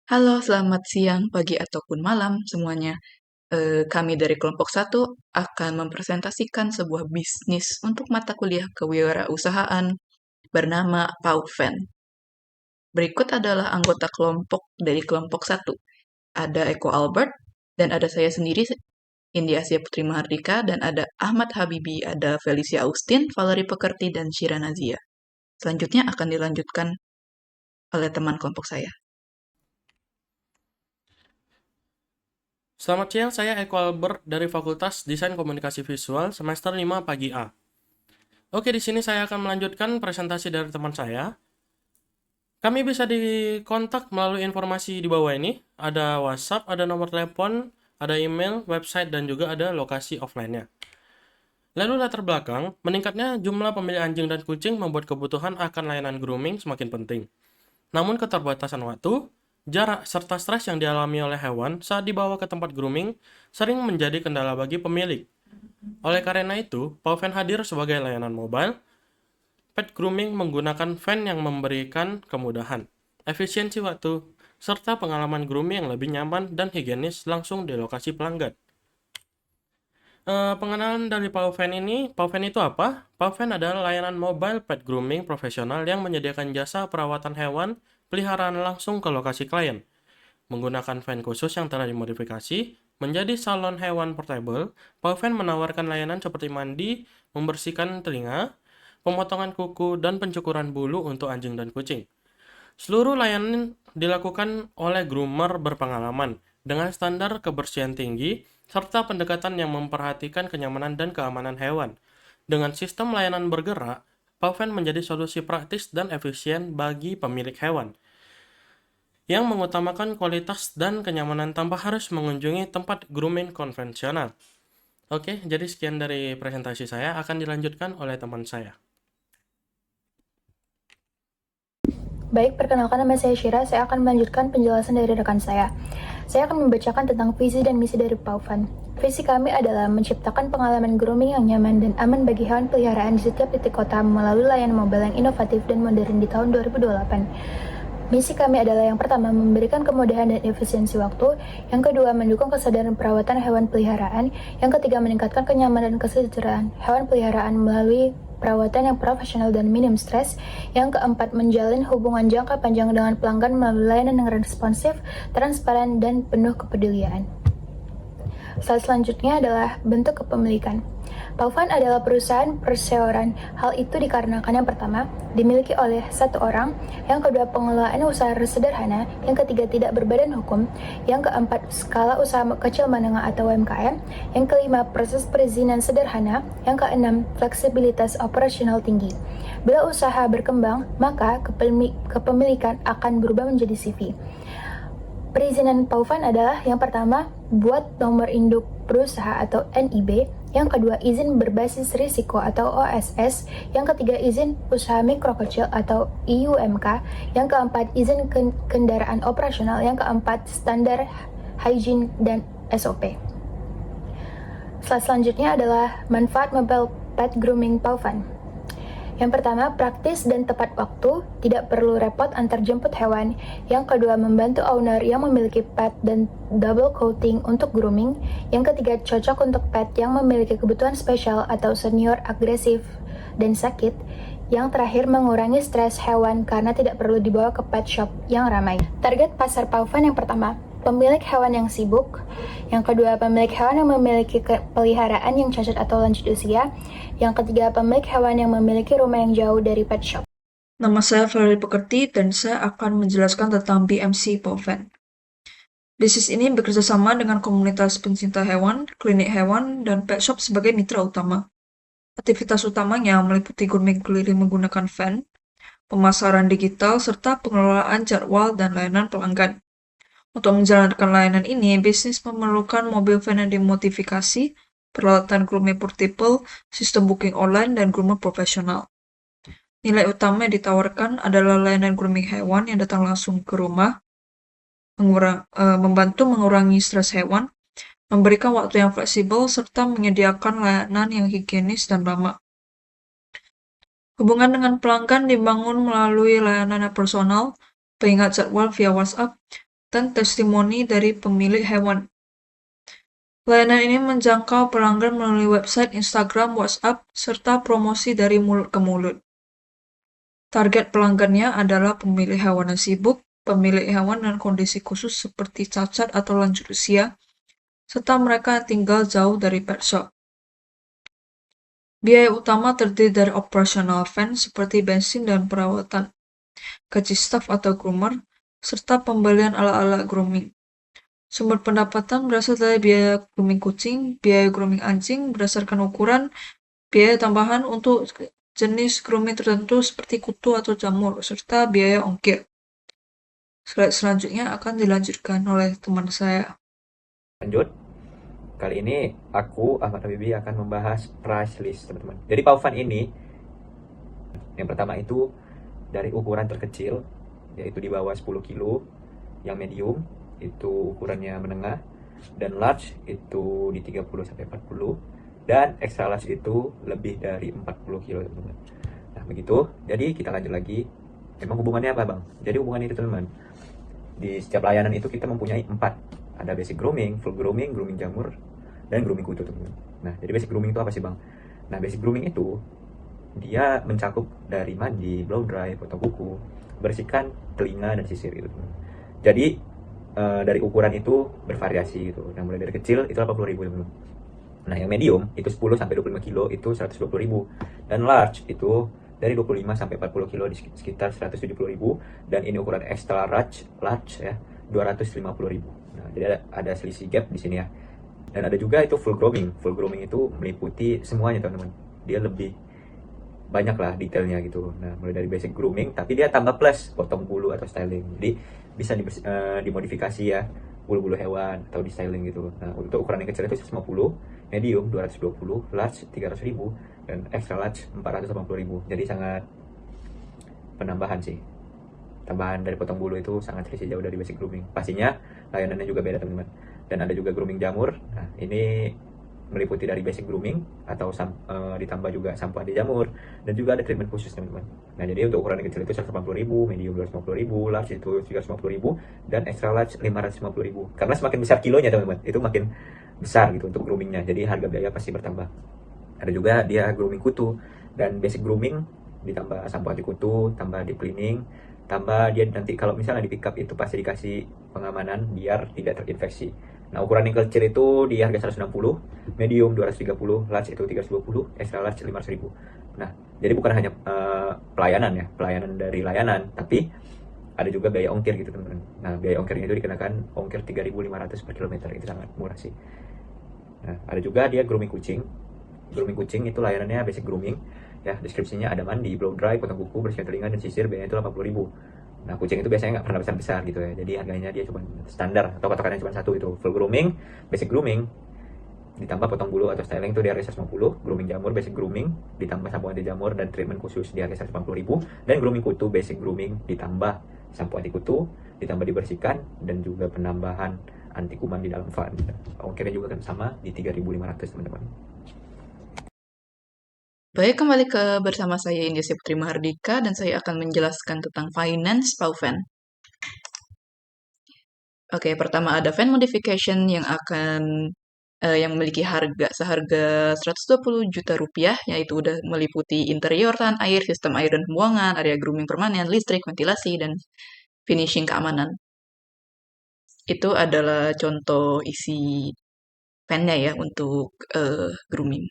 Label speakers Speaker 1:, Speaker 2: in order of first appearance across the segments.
Speaker 1: Halo, selamat siang, pagi, ataupun malam semuanya. Kami dari kelompok satu akan mempresentasikan sebuah bisnis untuk mata kuliah kewirausahaan bernama Pauven. Berikut adalah anggota kelompok dari kelompok satu. Ada Eko Albert, dan ada saya sendiri, India Asia Putri Mahardika, dan ada Ahmad Habibi, ada Felicia Austin, Valerie Pekerti, dan Shira Nazia. Selanjutnya akan dilanjutkan oleh teman kelompok saya.
Speaker 2: Selamat siang, saya Eko Albert dari Fakultas Desain Komunikasi Visual semester 5 pagi A. Oke, di sini saya akan melanjutkan presentasi dari teman saya. Kami bisa dikontak melalui informasi di bawah ini. Ada WhatsApp, ada nomor telepon, ada email, website, dan juga ada lokasi offline-nya. Lalu latar belakang, meningkatnya jumlah pemilik anjing dan kucing membuat kebutuhan akan layanan grooming semakin penting. Namun keterbatasan waktu, jarak, serta stres yang dialami oleh hewan saat dibawa ke tempat grooming sering menjadi kendala bagi pemilik. Oleh karena itu, Pauven hadir sebagai layanan mobile. Pet grooming menggunakan van yang memberikan kemudahan, efisiensi waktu, serta pengalaman grooming yang lebih nyaman dan higienis langsung di lokasi pelanggan. Pengenalan dari Pauven ini, Pauven itu apa? Pauven adalah layanan mobile pet grooming profesional yang menyediakan jasa perawatan hewan peliharaan langsung ke lokasi klien. Menggunakan van khusus yang telah dimodifikasi menjadi salon hewan portable, Pauven menawarkan layanan seperti mandi, membersihkan telinga, pemotongan kuku, dan pencukuran bulu untuk anjing dan kucing. Seluruh layanan dilakukan oleh groomer berpengalaman dengan standar kebersihan tinggi serta pendekatan yang memperhatikan kenyamanan dan keamanan hewan. Dengan sistem layanan bergerak, Pauven menjadi solusi praktis dan efisien bagi pemilik hewan yang mengutamakan kualitas dan kenyamanan tanpa harus mengunjungi tempat grooming konvensional. Oke, jadi sekian dari presentasi saya, akan dilanjutkan oleh teman saya.
Speaker 3: Baik, perkenalkan nama saya Shira. Saya akan melanjutkan penjelasan dari rekan saya. Saya akan membacakan tentang visi dan misi dari Pauven. Visi kami adalah menciptakan pengalaman grooming yang nyaman dan aman bagi hewan peliharaan di setiap titik kota melalui layanan mobile yang inovatif dan modern di tahun 2028. Misi kami adalah yang pertama, memberikan kemudahan dan efisiensi waktu. Yang kedua, mendukung kesadaran perawatan hewan peliharaan. Yang ketiga, meningkatkan kenyamanan dan kesejahteraan hewan peliharaan melalui perawatan yang profesional dan minim stres. Yang keempat, menjalin hubungan jangka panjang dengan pelanggan melalui layanan yang responsif, transparan, dan penuh kepedulian. Slide selanjutnya adalah bentuk kepemilikan. Pauven adalah perusahaan perseroan. Hal itu dikarenakan yang pertama, dimiliki oleh satu orang, yang kedua pengelolaan usaha sederhana, yang ketiga tidak berbadan hukum, yang keempat skala usaha kecil menengah atau UMKM, yang kelima proses perizinan sederhana, yang keenam fleksibilitas operasional tinggi. Bila usaha berkembang, maka kepemilikan akan berubah menjadi CV. Perizinan Pauven adalah yang pertama, buat nomor induk berusaha atau NIB, yang kedua izin berbasis risiko atau OSS, yang ketiga izin usaha mikro kecil atau IUMK, yang keempat izin kendaraan operasional, yang keempat standar hygiene dan SOP. Slide selanjutnya adalah manfaat mobile pet grooming Pauven. Yang pertama, praktis dan tepat waktu, tidak perlu repot antar jemput hewan. Yang kedua, membantu owner yang memiliki pet dan double coating untuk grooming. Yang ketiga, cocok untuk pet yang memiliki kebutuhan spesial atau senior agresif dan sakit. Yang terakhir, mengurangi stres hewan karena tidak perlu dibawa ke pet shop yang ramai. Target pasar Pauven yang pertama, pemilik hewan yang sibuk. Yang kedua, pemilik hewan yang memiliki peliharaan yang cacat atau lanjut usia. Yang ketiga, pemilik hewan yang memiliki rumah yang jauh dari pet shop.
Speaker 4: Nama saya Valerie Pekerti dan saya akan menjelaskan tentang BMC Pauven. Bisnis ini bekerja sama dengan komunitas pencinta hewan, klinik hewan, dan pet shop sebagai mitra utama. Aktivitas utamanya meliputi grooming keliling menggunakan van, pemasaran digital, serta pengelolaan jadwal dan layanan pelanggan. Untuk menjalankan layanan ini, bisnis memerlukan mobil van yang dimodifikasi, peralatan grooming portable, sistem booking online, dan groomer profesional. Nilai utama yang ditawarkan adalah layanan grooming hewan yang datang langsung ke rumah, membantu mengurangi stres hewan, memberikan waktu yang fleksibel, serta menyediakan layanan yang higienis dan lama. Hubungan dengan pelanggan dibangun melalui layanan yang personal, pengingat jadwal via WhatsApp, dan testimoni dari pemilik hewan. Layanan ini menjangkau pelanggan melalui website, Instagram, WhatsApp, serta promosi dari mulut ke mulut. Target pelanggannya adalah pemilik hewan yang sibuk, pemilik hewan dengan kondisi khusus seperti cacat atau lanjut usia, serta mereka yang tinggal jauh dari pet shop. Biaya utama terdiri dari operasional van seperti bensin dan perawatan, gaji staf atau groomer, serta pembelian alat-alat grooming. Sumber pendapatan berasal dari biaya grooming kucing, biaya grooming anjing berdasarkan ukuran, biaya tambahan untuk jenis grooming tertentu seperti kutu atau jamur, serta biaya ongkir. Slide selanjutnya akan dilanjutkan oleh teman saya.
Speaker 5: Lanjut, kali ini aku, Ahmad Habibi, akan membahas price list, teman-teman. Jadi Paufan ini, yang pertama itu dari ukuran terkecil, yaitu di bawah 10 kilo, yang medium, itu ukurannya menengah, dan large itu di 30-40, dan extra large itu lebih dari 40 kilo, teman-teman. Nah, begitu. Jadi kita lanjut lagi. Emang hubungannya apa, Bang? Jadi hubungannya itu, teman-teman, di setiap layanan itu kita mempunyai 4. Ada basic grooming, full grooming, grooming jamur, dan grooming kutu, teman-teman. Nah, jadi basic grooming itu apa sih, Bang? Nah, basic grooming itu dia mencakup dari mandi, blow dry, potong kuku, bersihkan telinga dan sisir gitu, teman-teman. Jadi dari ukuran itu bervariasi gitu. Yang mulai dari kecil itu 80.000, teman-teman. Nah, yang medium itu 10 sampai 25 kilo itu 120.000, dan large itu dari 25 sampai 40 kilo di sekitar 170.000, dan ini ukuran extra large ya 250.000. Nah, jadi ada selisih gap di sini ya. Dan ada juga itu full grooming. Full grooming itu meliputi semuanya, teman-teman. Dia lebih banyak lah detailnya gitu. Nah, mulai dari basic grooming, tapi dia tambah plus potong bulu atau styling. Jadi bisa dimodifikasi ya, bulu-bulu hewan atau di styling gitu. Nah, untuk ukuran yang kecil itu 150, medium 220, large 300.000, dan extra large 480.000. Jadi sangat penambahan sih. Tambahan dari potong bulu itu sangat selisih jauh dari basic grooming. Pastinya layanannya juga beda, teman-teman. Dan ada juga grooming jamur. Nah, ini meliputi dari basic grooming atau ditambah juga sampo anti jamur, dan juga ada treatment khusus, teman-teman. Nah, jadi untuk ukuran yang kecil itu 180.000, medium 250.000, large itu 350.000, dan extra large 550.000. Karena semakin besar kilonya, teman-teman, itu makin besar gitu untuk groomingnya. Jadi harga biaya pasti bertambah. Ada juga dia grooming kutu dan basic grooming, ditambah sampo anti kutu, tambah deep cleaning, tambah dia nanti kalau misalnya di pick up itu pasti dikasih pengamanan biar tidak terinfeksi. Nah, ukuran yang kecil itu di harga 160, medium 230, large itu 320, extra large 500.000. Nah, jadi bukan hanya pelayanan ya, pelayanan dari layanan, tapi ada juga biaya ongkir gitu, teman-teman. Nah, biaya ongkirnya itu dikenakan ongkir 3.500 per kilometer, itu sangat murah sih. Nah, ada juga dia grooming kucing. Grooming kucing itu layanannya basic grooming ya, deskripsinya ada mandi, blow dry, potong kuku, bersihkan telinga dan sisir, biayanya itu 80.000. Nah, kucing itu biasanya nggak pernah besar-besar gitu ya, jadi harganya dia cuma standar atau patokannya cuma satu itu, full grooming, basic grooming, ditambah potong bulu atau styling itu di harga 150, grooming jamur, basic grooming, ditambah sampo anti jamur dan treatment khusus di harga 180.000, dan grooming kutu, basic grooming, ditambah sampo anti kutu, ditambah dibersihkan, dan juga penambahan anti kuman di dalam van. Ongkirnya juga kan sama di 3.500, teman-teman.
Speaker 1: Baik, kembali bersama saya India Putri Mahardika, dan saya akan menjelaskan tentang finance Pauvan. Oke, pertama ada van modification yang memiliki seharga 120 juta rupiah, yaitu udah meliputi interior, tahan air, sistem air dan pembuangan, area grooming permanen, listrik, ventilasi, dan finishing keamanan. Itu adalah contoh isi van-nya ya untuk grooming.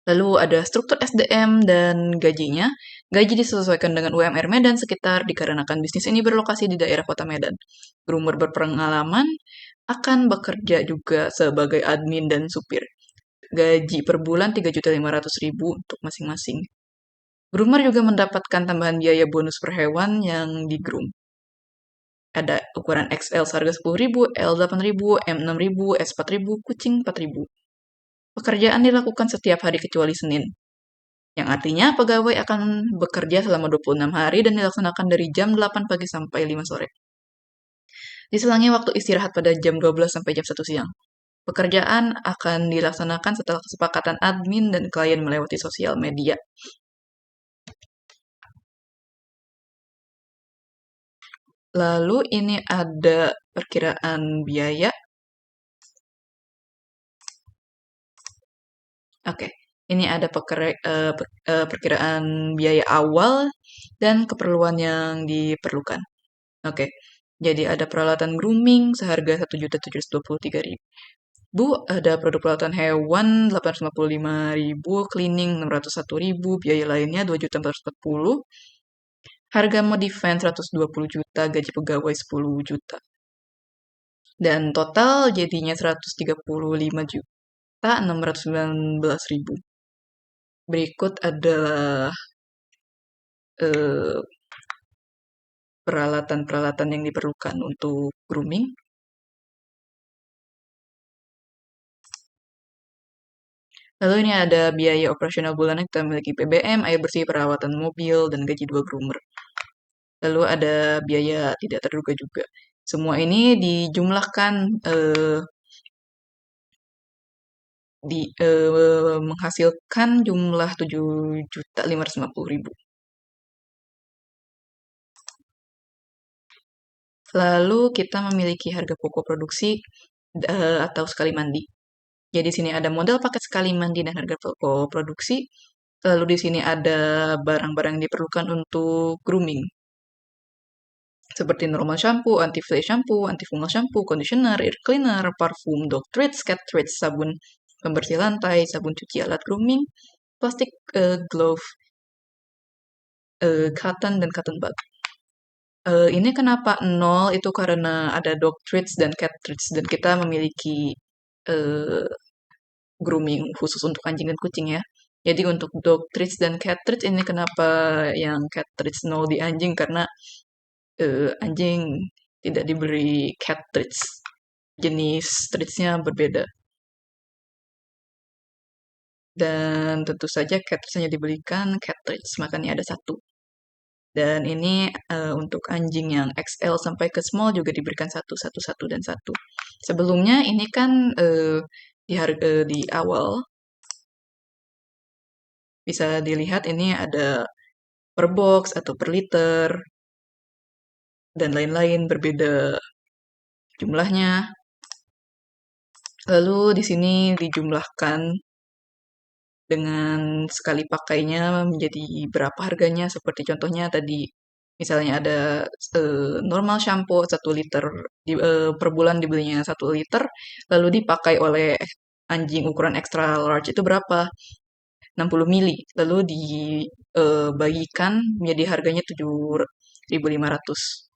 Speaker 1: Lalu ada struktur SDM dan gajinya. Gaji disesuaikan dengan UMR Medan sekitar dikarenakan bisnis ini berlokasi di daerah kota Medan. Groomer berpengalaman akan bekerja juga sebagai admin dan supir. Gaji per bulan 3.500.000 untuk masing-masing. Groomer juga mendapatkan tambahan biaya bonus per hewan yang di-groom. Ada ukuran XL seharga 10.000, L 8.000, M 6.000, S 4.000, kucing 4.000. Pekerjaan dilakukan setiap hari kecuali Senin, yang artinya pegawai akan bekerja selama 26 hari dan dilaksanakan dari jam 8 pagi sampai 5 sore. Diselangi waktu istirahat pada jam 12 sampai jam 1 siang. Pekerjaan akan dilaksanakan setelah kesepakatan admin dan klien melewati sosial media. Lalu ini ada perkiraan biaya. Oke, ini ada perkiraan biaya awal dan keperluan yang diperlukan. Oke, jadi ada peralatan grooming seharga 1.723.000. Ada produk perawatan hewan 855.000, cleaning 601.000, biaya lainnya 2.440. Harga modifan 120 juta, gaji pegawai 10 juta. Dan total jadinya 135.619.000. Berikut adalah eh, peralatan-peralatan yang diperlukan untuk grooming. Lalu ini ada biaya operasional bulanan, kita memiliki BBM, air bersih, perawatan mobil, dan gaji 2 groomer. Lalu ada biaya tidak terduga juga. Semua ini dijumlahkan menghasilkan jumlah 7.550.000. Lalu kita memiliki harga pokok produksi atau sekali mandi. Jadi di sini ada modal paket sekali mandi dan harga pokok produksi. Lalu di sini ada barang-barang yang diperlukan untuk grooming. Seperti normal shampoo, anti-flea shampoo, anti-fungal shampoo, conditioner, air cleaner, parfum, dog treats, cat treats, sabun pembersih lantai, sabun cuci alat grooming, plastik glove, cotton, dan cotton bud. Ini kenapa 0? Itu karena ada dog treats dan cat treats, dan kita memiliki grooming khusus untuk anjing dan kucing ya. Jadi untuk dog treats dan cat treats ini kenapa yang cat treats 0 di anjing, karena anjing tidak diberi cat treats. Jenis treatsnya berbeda. Dan tentu saja cat treats hanya dibelikan cat treats, makanya ada 1. Dan ini untuk anjing yang XL sampai ke small juga diberikan 1, 1, 1, dan 1. Sebelumnya ini kan di awal bisa dilihat ini ada per box atau per liter dan lain-lain berbeda jumlahnya. Lalu di sini dijumlahkan dengan sekali pakainya menjadi berapa harganya. Seperti contohnya tadi, misalnya ada normal shampoo 1 liter, per bulan dibelinya 1 liter, lalu dipakai oleh anjing ukuran extra large itu berapa? 60 mili. Lalu dibagikan menjadi harganya 7.500.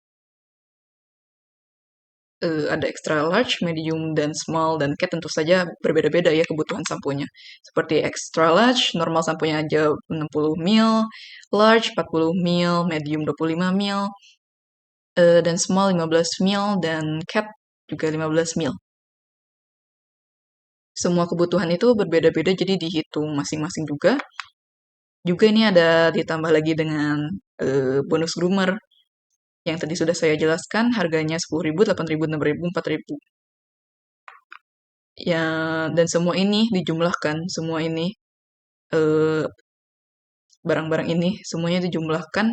Speaker 1: Ada extra large, medium, dan small, dan cat tentu saja berbeda-beda ya kebutuhan samponya. Seperti extra large, normal samponya aja 60 ml, large 40 ml, medium 25 ml, dan small 15 ml, dan cat juga 15 ml. Semua kebutuhan itu berbeda-beda, jadi dihitung masing-masing juga. Juga ini ada ditambah lagi dengan bonus groomer. Yang tadi sudah saya jelaskan, harganya 10.000, 8.000, 6.000, 4.000. Ya, dan semua ini dijumlahkan, semua ini barang-barang ini semuanya dijumlahkan.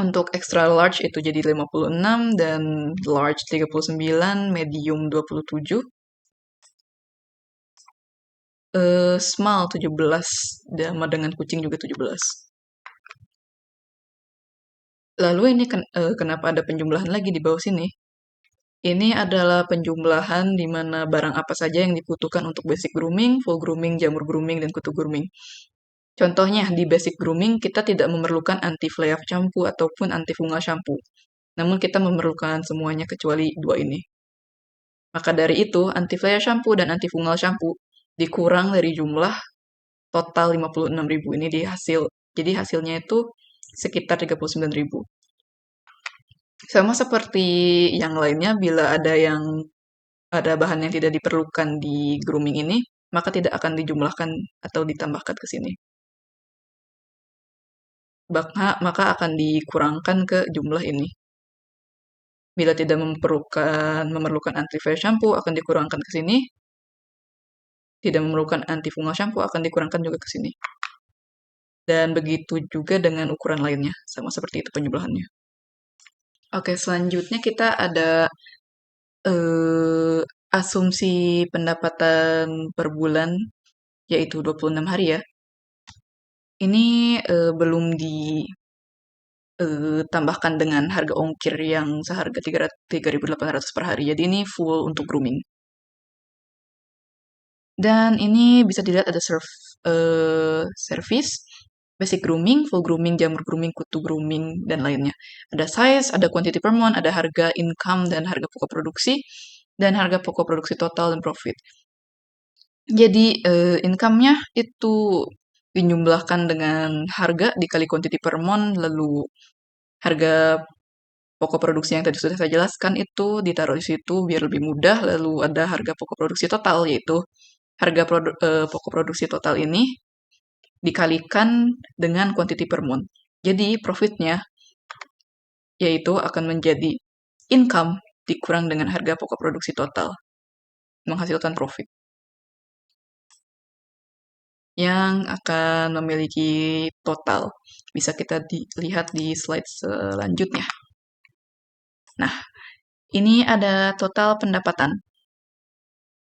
Speaker 1: Untuk extra large itu jadi 56, dan large 39, medium 27, small 17, sama dengan kucing juga 17. Lalu ini kenapa ada penjumlahan lagi di bawah sini? Ini adalah penjumlahan di mana barang apa saja yang dibutuhkan untuk basic grooming, full grooming, jamur grooming, dan kutu grooming. Contohnya, di basic grooming kita tidak memerlukan anti-flea shampoo ataupun anti-fungal shampoo. Namun kita memerlukan semuanya kecuali 2 ini. Maka dari itu, anti-flea shampoo dan anti-fungal shampoo dikurang dari jumlah total 56.000 ini di hasil. Jadi hasilnya itu sekitar 39.000. Sama seperti yang lainnya, bila ada bahan yang tidak diperlukan di grooming ini, maka tidak akan dijumlahkan atau ditambahkan ke sini. Maka akan dikurangkan ke jumlah ini. Bila tidak memerlukan anti-flea shampoo, akan dikurangkan ke sini. Tidak memerlukan anti-fungal shampoo, akan dikurangkan juga ke sini. Dan begitu juga dengan ukuran lainnya, sama seperti itu penjumlahannya. Oke, selanjutnya kita ada eh, asumsi pendapatan per bulan, yaitu 26 hari ya. Ini belum ditambahkan dengan harga ongkir yang seharga 3.800 per hari. Jadi ini full untuk grooming. Dan ini bisa dilihat ada service, basic grooming, full grooming, jamur grooming, kutu grooming, dan lainnya. Ada size, ada quantity per month, ada harga income dan harga pokok produksi, dan harga pokok produksi total dan profit. Jadi income-nya itu dijumlahkan dengan harga dikali quantity per month, lalu harga pokok produksi yang tadi sudah saya jelaskan itu ditaruh di situ biar lebih mudah, lalu ada harga pokok produksi total, yaitu harga pokok produksi total ini dikalikan dengan quantity per month. Jadi profitnya yaitu akan menjadi income dikurang dengan harga pokok produksi total, menghasilkan profit yang akan memiliki total. Bisa kita lihat di slide selanjutnya. Nah, ini ada total pendapatan.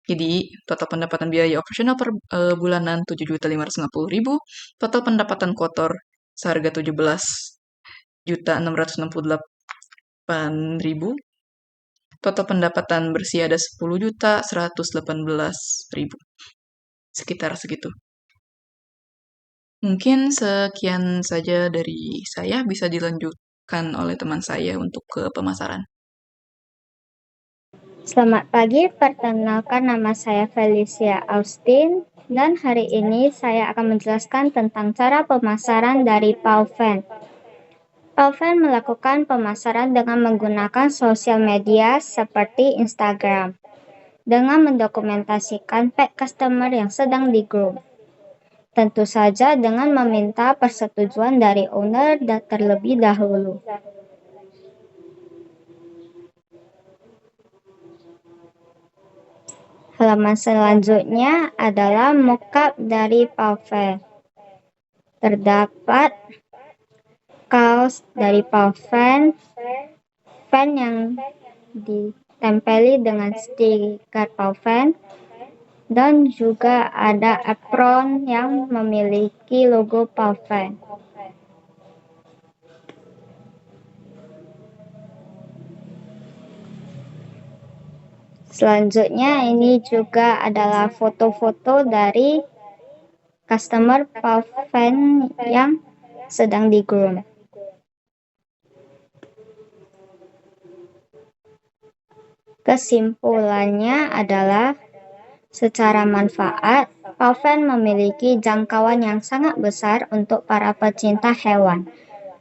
Speaker 1: Jadi, total pendapatan biaya operasional per bulanan 7.550.000, total pendapatan kotor seharga 17.668.000, total pendapatan bersih ada 10.118.000. Sekitar segitu. Mungkin sekian saja dari saya, bisa dilanjutkan oleh teman saya untuk ke pemasaran.
Speaker 6: Selamat pagi, perkenalkan nama saya Felicia Austin dan hari ini saya akan menjelaskan tentang cara pemasaran dari Pauven. Pauven melakukan pemasaran dengan menggunakan sosial media seperti Instagram dengan mendokumentasikan paid customer yang sedang di-groom. Tentu saja dengan meminta persetujuan dari owner terlebih dahulu. Halaman selanjutnya adalah mockup dari Pauven. Terdapat kaos dari Pauven, fan yang ditempeli dengan stiker Pauven, dan juga ada apron yang memiliki logo Pauven. Selanjutnya ini juga adalah foto-foto dari customer Pauven yang sedang di-groom. Kesimpulannya adalah secara manfaat, Pauven memiliki jangkauan yang sangat besar untuk para pecinta hewan.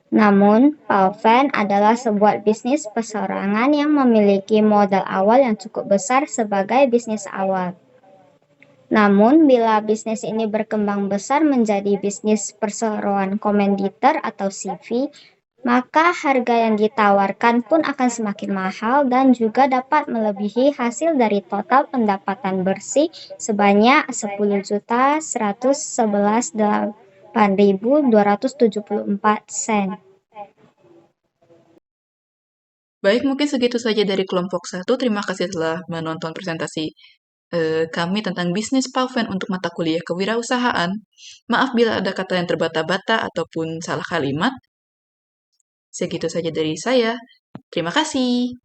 Speaker 6: Namun, Pauven adalah sebuah bisnis perseorangan yang memiliki modal awal yang cukup besar sebagai bisnis awal. Namun, bila bisnis ini berkembang besar menjadi bisnis perseroan komeditor atau CV, maka harga yang ditawarkan pun akan semakin mahal dan juga dapat melebihi hasil dari total pendapatan bersih sebanyak 10.111.8.274 sen.
Speaker 1: Baik, mungkin segitu saja dari kelompok 1. Terima kasih telah menonton presentasi kami tentang bisnis Pauven untuk mata kuliah kewirausahaan. Maaf bila ada kata yang terbata-bata ataupun salah kalimat. Segitu saja dari saya. Terima kasih.